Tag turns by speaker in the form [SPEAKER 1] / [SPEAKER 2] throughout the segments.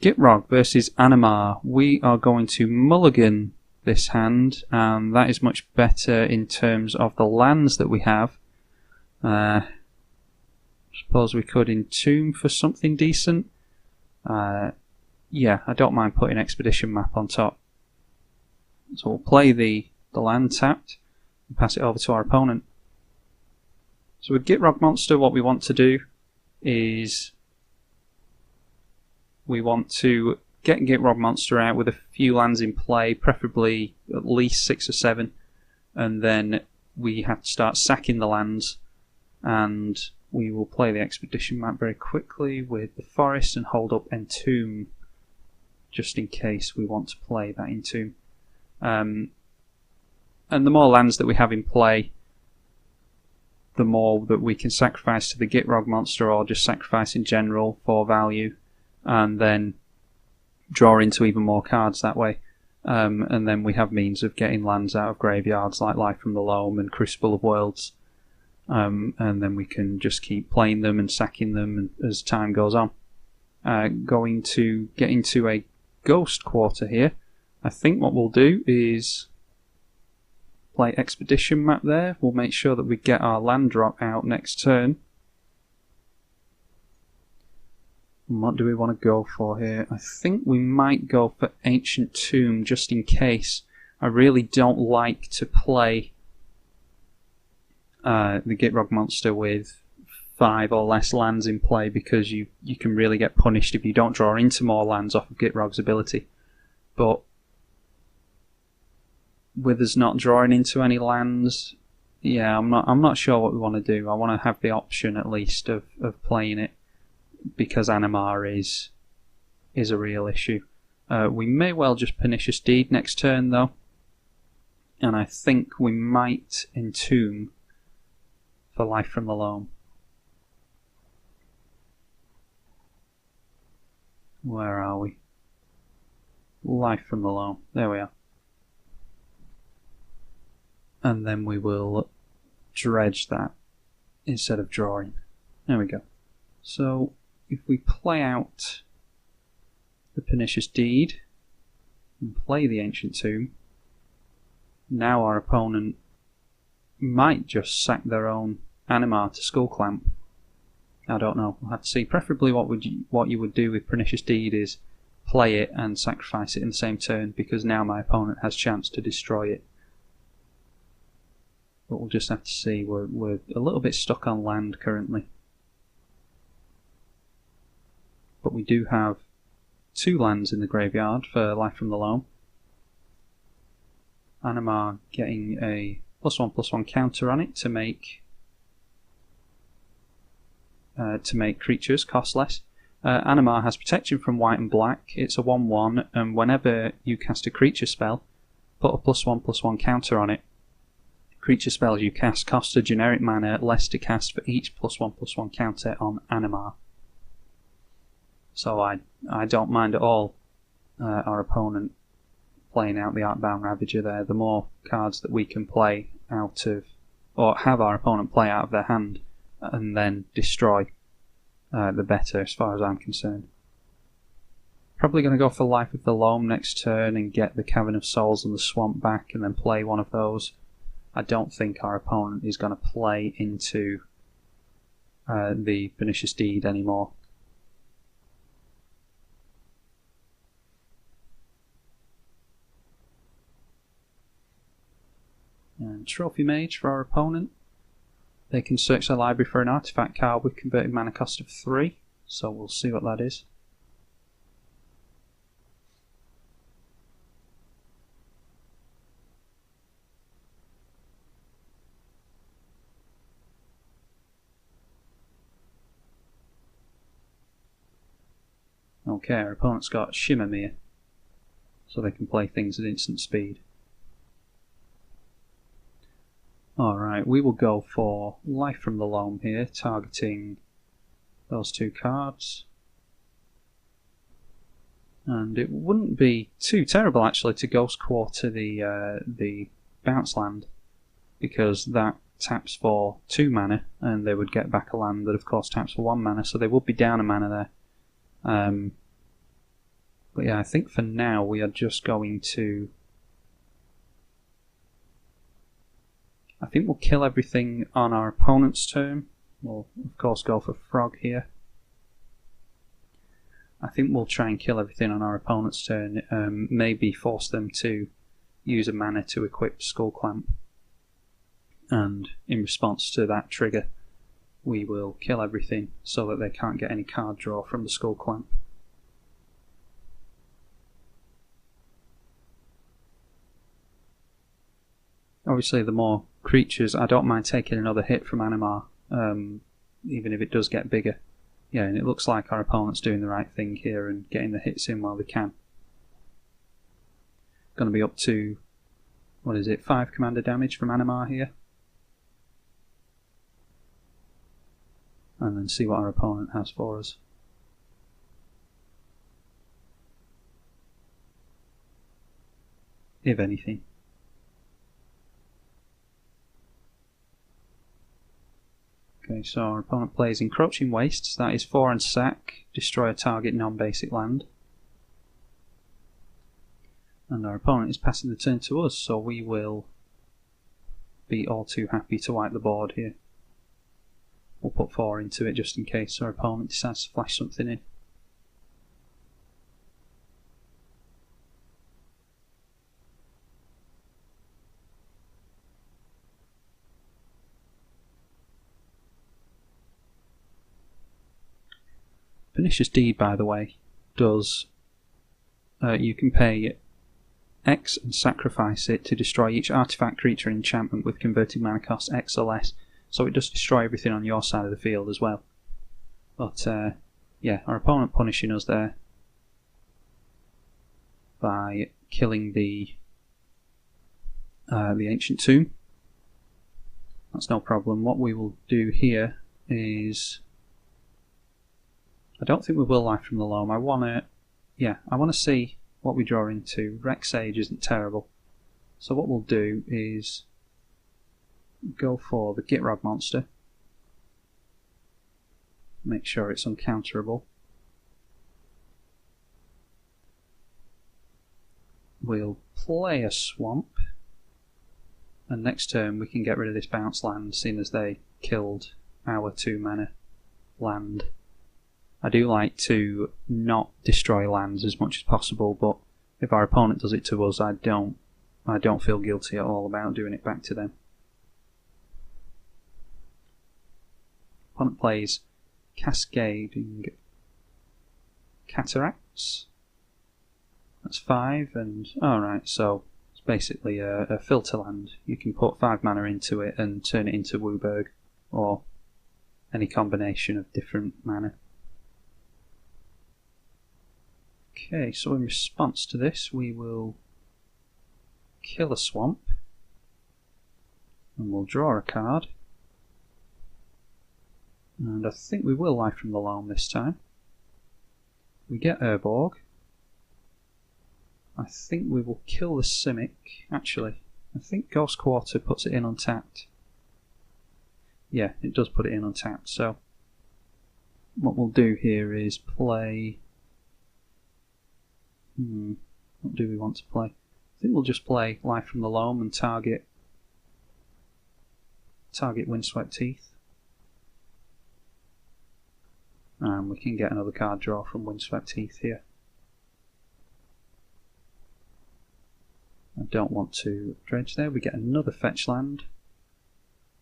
[SPEAKER 1] Gitrog versus Animar. We are going to mulligan this hand, and that is much better in terms of the lands that we have. Suppose we could entomb for something decent. Yeah, I don't mind putting Expedition Map on top. So we'll play the land tapped and pass it over to our opponent. So with Gitrog Monster, what we want to do is we want to get Gitrog Monster out with a few lands in play, preferably at least 6 or 7, and then we have to start sacking the lands, and we will play the Expedition Map very quickly with the forest and hold up Entomb just in case we want to play that Entomb. And the more lands that we have in play, the more that we can sacrifice to the Gitrog Monster, or just sacrifice in general for value, and then draw into even more cards that way. And then we have means of getting lands out of graveyards like Life from the Loam and Crucible of Worlds. And then we can just keep playing them and sacking them as time goes on. Going to get into a Ghost Quarter here. I think what we'll do is play Expedition Map there. We'll make sure that we get our land drop out next turn. And what do we want to go for here? I think we might go for Ancient Tomb just in case. I really don't like to play the Gitrog Monster with 5 or less lands in play, because you can really get punished if you don't draw into more lands off of Gitrog's ability. But with us not drawing into any lands, yeah, I'm not sure what we want to do. I want to have the option at least of playing it, because Animar is a real issue. We may well just Pernicious Deed next turn though, and I think we might Entomb for Life from the Loam. Where are we? Life from the Loam. There we are. And then we will dredge that instead of drawing. There we go. So if we play out the Pernicious Deed and play the Ancient Tomb, now our opponent might just sack their own Animar to Skull Clamp. I don't know. We'll have to see. Preferably what you would do with Pernicious Deed is play it and sacrifice it in the same turn, because now my opponent has chance to destroy it. But we'll just have to see. We're a little bit stuck on land currently. But we do have 2 lands in the graveyard for Life from the Loam. Animar getting a +1/+1 counter on it to make creatures cost less. Animar has protection from white and black. It's a 1/1, and whenever you cast a creature spell, put a +1/+1 counter on it. Creature spells you cast cost a generic mana less to cast for each +1/+1 counter on Animar. So I don't mind at all our opponent playing out the Arcbound Ravager there. The more cards that we can play out of, or have our opponent play out of their hand and then destroy, the better as far as I'm concerned. Probably going to go for Life of the Loam next turn and get the Cavern of Souls and the Swamp back and then play one of those. I don't think our opponent is going to play into the Pernicious Deed anymore. And Trophy Mage for our opponent. They can search their library for an artifact card with converted mana cost of 3, so we'll see what that is. Okay, our opponent's got Shimmermere, so they can play things at instant speed. Alright, we will go for Life from the Loam here, targeting those 2 cards. And it wouldn't be too terrible actually to Ghost Quarter the bounce land, because that taps for 2 mana and they would get back a land that of course taps for 1 mana, so they would be down a mana there. But yeah, I think for now we are just going to... I think we'll kill everything on our opponent's turn. We'll of course go for Frog here. I think we'll try and kill everything on our opponent's turn, maybe force them to use a mana to equip Skull Clamp. And in response to that trigger, we will kill everything so that they can't get any card draw from the Skull Clamp. Obviously, the more creatures, I don't mind taking another hit from Animar, even if it does get bigger. Yeah, and it looks like our opponent's doing the right thing here and getting the hits in while they can. Going to be up to, what is it, 5 commander damage from Animar here. And then see what our opponent has for us. If anything. Okay, so our opponent plays Encroaching Wastes, that is 4 and sack, destroy a target non-basic land. And our opponent is passing the turn to us, so we will be all too happy to wipe the board here. We'll put 4 into it just in case our opponent decides to flash something in. Pernicious Deed, by the way, does you can pay X and sacrifice it to destroy each artifact, creature, and enchantment with converted mana cost X or less. So it does destroy everything on your side of the field as well. But yeah, our opponent punishing us there by killing the Ancient Tomb. That's no problem. What we will do here is, I don't think we will Life from the Loam. I want to see what we draw into. Rex Sage isn't terrible. So what we'll do is go for the Gitrog monster. Make sure it's uncounterable. We'll play a Swamp. And next turn we can get rid of this bounce land, seeing as they killed our 2 mana land. I do like to not destroy lands as much as possible, but if our opponent does it to us, I don't feel guilty at all about doing it back to them. Opponent plays Cascading Cataracts. That's 5, and alright, so it's basically a filter land. You can put 5 mana into it and turn it into Wooburg, or any combination of different mana. Okay, so in response to this, we will kill a Swamp, and we'll draw a card. And I think we will Life from the Loam this time. We get Urborg. I think we will kill the Simic. Actually, I think Ghost Quarter puts it in untapped. Yeah, it does put it in untapped. So what we'll do here is play... what do we want to play? I think we'll just play Life from the Loam and target Windswept Teeth. And we can get another card draw from Windswept Teeth here. I don't want to dredge there. We get another fetch land.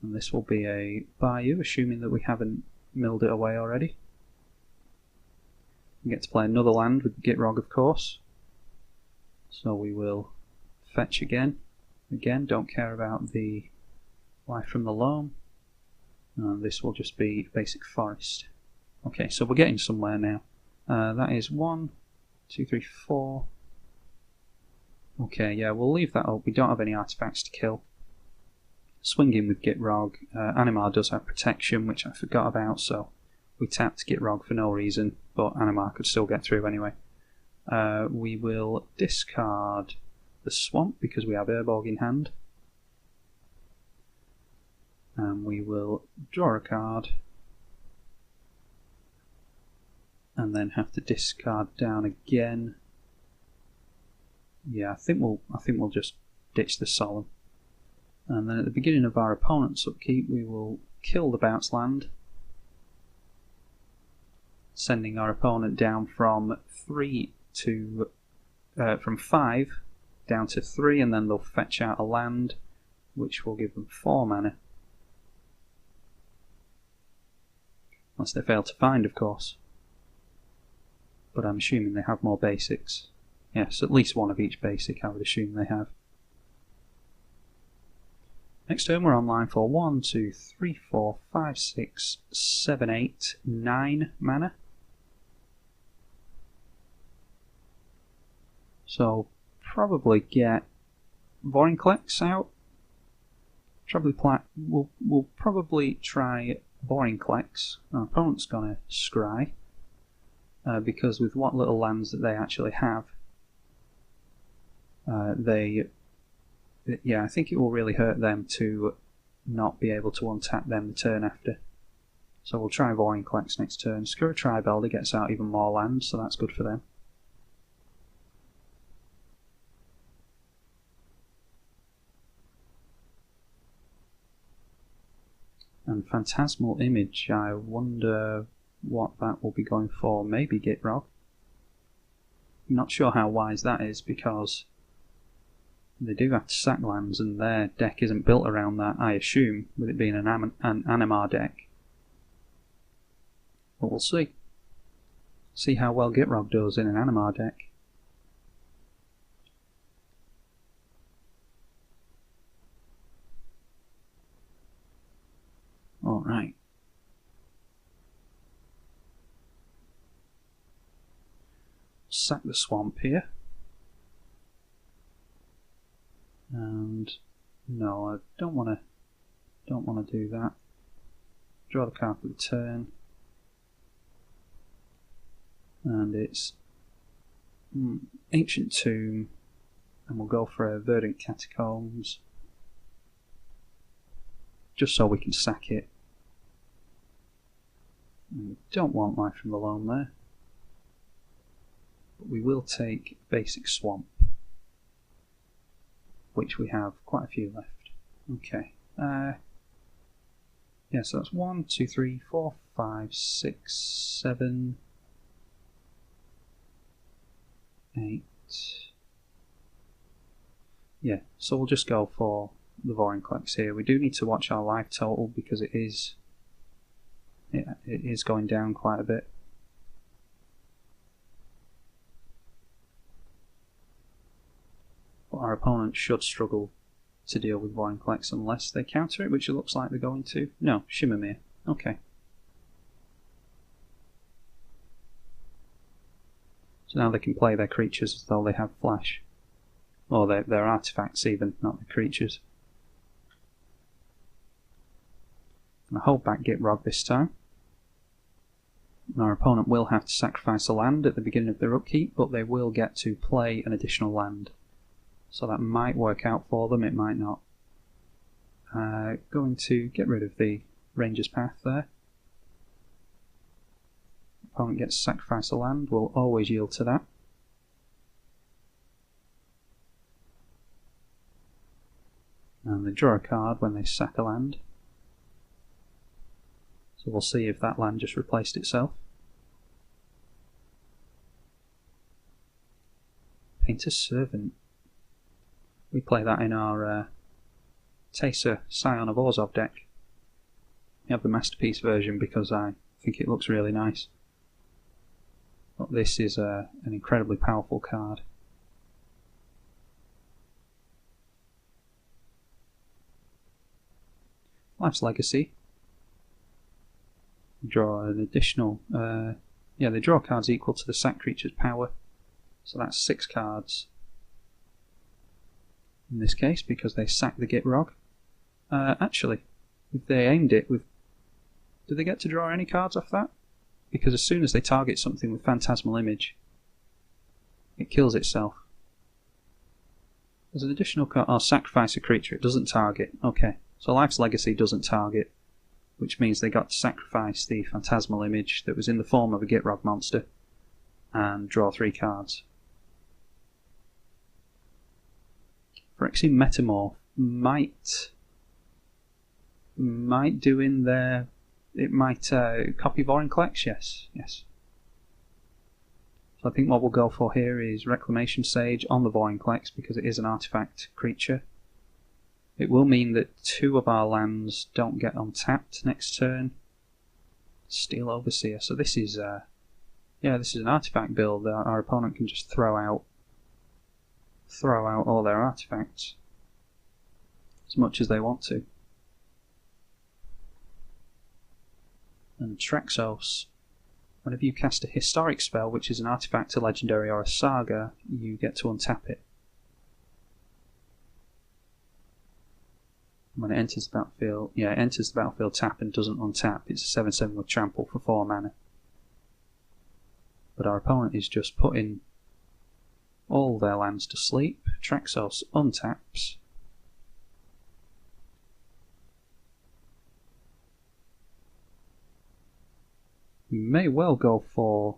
[SPEAKER 1] And this will be a Bayou, assuming that we haven't milled it away already. We get to play another land with Gitrog, of course. So we will fetch again. Again, don't care about the Life from the Loam. And this will just be basic forest. Okay, so we're getting somewhere now. That is 1, 2, 3, 4. Okay, yeah, we'll leave that up. We don't have any artifacts to kill. Swinging with Gitrog. Animar does have protection, which I forgot about, so we tapped Gitrog for no reason, but Animar could still get through anyway. We will discard the Swamp because we have Urborg in hand. And we will draw a card. And then have to discard down again. Yeah, I think we'll just ditch the solemn. And then at the beginning of our opponent's upkeep, we will kill the bounce land, sending our opponent down from 5 down to 3, and then they'll fetch out a land, which will give them 4 mana. Unless they fail to find, of course. But I'm assuming they have more basics. Yes, at least one of each basic I would assume they have. Next turn we're online for 1, 2, 3, 4, 5, 6, 7, 8, 9 mana. So probably get Vorinclex out. We'll probably try Vorinclex. Our opponent's gonna scry, because with what little lands that they actually have, I think it will really hurt them to not be able to untap them the turn after. So we'll try Vorinclex next turn. Screw a Tribalkai gets out even more lands, so that's good for them. And Phantasmal Image, I wonder what that will be going for. Maybe Gitrog. I'm not sure how wise that is, because they do have to sack lands and their deck isn't built around that, I assume, with it being an Animar deck. But we'll see. See how well Gitrog does in an Animar deck. Alright. Sack the swamp here. And no, I don't want to do that. Draw the card for the turn. And it's Ancient Tomb, and we'll go for a Verdant Catacombs, just so we can sack it. And we don't want Life from the Loam there. But we will take Basic Swamp, which we have quite a few left. Okay. Yeah, so that's 1, 2, 3, 4, 5, 6, 7, 8. Yeah, so we'll just go for the Vorinclex here. We do need to watch our life total because it is going down quite a bit. But our opponent should struggle to deal with Vorinclex unless they counter it, which it looks like they're going to. No, Shimmermere. Okay. So now they can play their creatures as though they have flash. Or their artifacts even, not the creatures. I'm going to hold back Gitrog this time. Our opponent will have to sacrifice a land at the beginning of their upkeep, but they will get to play an additional land. So that might work out for them, it might not. Going to get rid of the Ranger's Path there. Opponent gets to sacrifice a land, we'll always yield to that. And they draw a card when they sack a land. So we'll see if that land just replaced itself. Painter Servant. We play that in our Taser Scion of Orzhov deck. We have the Masterpiece version because I think it looks really nice. But this is an incredibly powerful card. Life's Legacy. Draw an additional... yeah, they draw cards equal to the sack creature's power. So that's 6 cards. In this case, because they sack the Gitrog. Actually, if they aimed it with... Do they get to draw any cards off that? Because as soon as they target something with Phantasmal Image, it kills itself. There's an additional card... Oh, sacrifice a creature. It doesn't target. Okay. So Life's Legacy doesn't target, which means they got to sacrifice the Phantasmal Image that was in the form of a Gitrog monster and draw 3 cards. Phyrexian Metamorph might do in there. It might copy Vorinclex, yes. So I think what we'll go for here is Reclamation Sage on the Vorinclex because it is an artifact creature. It will mean that 2 of our lands don't get untapped next turn. Steel Overseer. So this is this is an artifact build. Our opponent can just throw out all their artifacts as much as they want to. And Traxos, whenever you cast a historic spell, which is an artifact, a legendary, or a saga, you get to untap it. When it enters the battlefield, it enters the battlefield tap and doesn't untap. It's a 7/7 with trample for 4 mana. But our opponent is just putting all their lands to sleep. Traxos untaps. We may well go for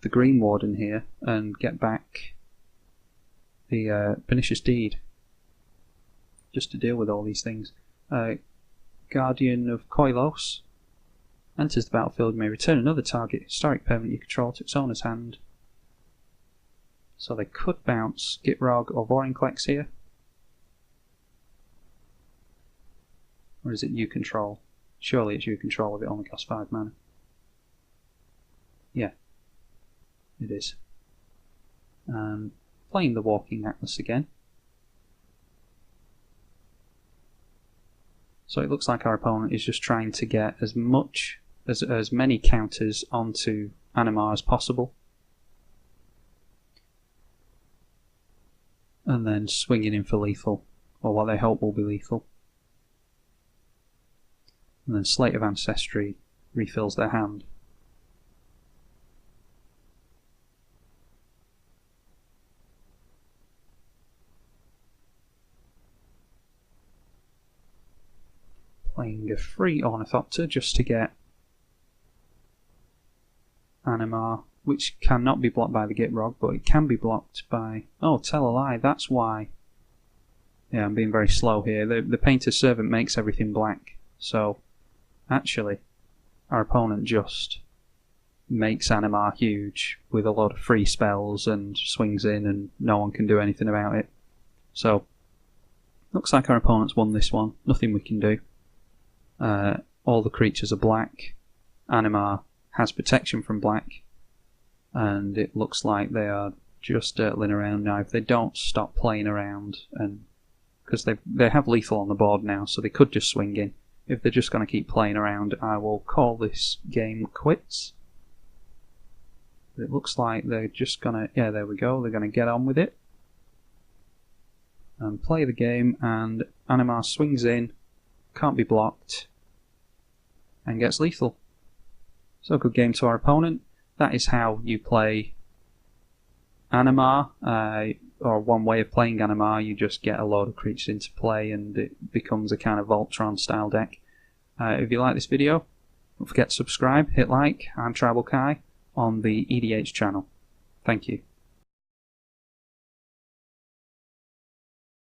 [SPEAKER 1] the Green Warden here and get back the Pernicious Deed, just to deal with all these things. Guardian of Koilos enters the battlefield, may return another target historic permanent you control to its owner's hand. So they could bounce Gitrog or Vorinclex here. Or is it you control? Surely it's you control if it only costs 5 mana. Yeah, it is. Playing the Walking Atlas again. So it looks like our opponent is just trying to get as many counters onto Animar as possible. And then swinging in for lethal, or what they hope will be lethal. And then Slate of Ancestry refills their hand. Playing a free Ornithopter just to get Animar, which cannot be blocked by the Gitrog, but it can be blocked by... Oh, tell a lie, that's why. Yeah, I'm being very slow here. The Painter's Servant makes everything black, so actually our opponent just makes Animar huge with a lot of free spells and swings in and no one can do anything about it. So, looks like our opponent's won this one. Nothing we can do. All the creatures are black. Animar has protection from black. And it looks like they are just dirtling around now. If they don't stop playing around, and because they have lethal on the board now, so they could just swing in. If they're just going to keep playing around, I will call this game quits. But it looks like they're just going to... Yeah, there we go. They're going to get on with it. And play the game, and Animar swings in, can't be blocked, and gets lethal. So good game to our opponent. That is how you play Animar, or one way of playing Animar. You just get a load of creatures into play and it becomes a kind of Voltron style deck. If you like this video, don't forget to subscribe, hit like. I'm tribalkai on the EDH channel. Thank you.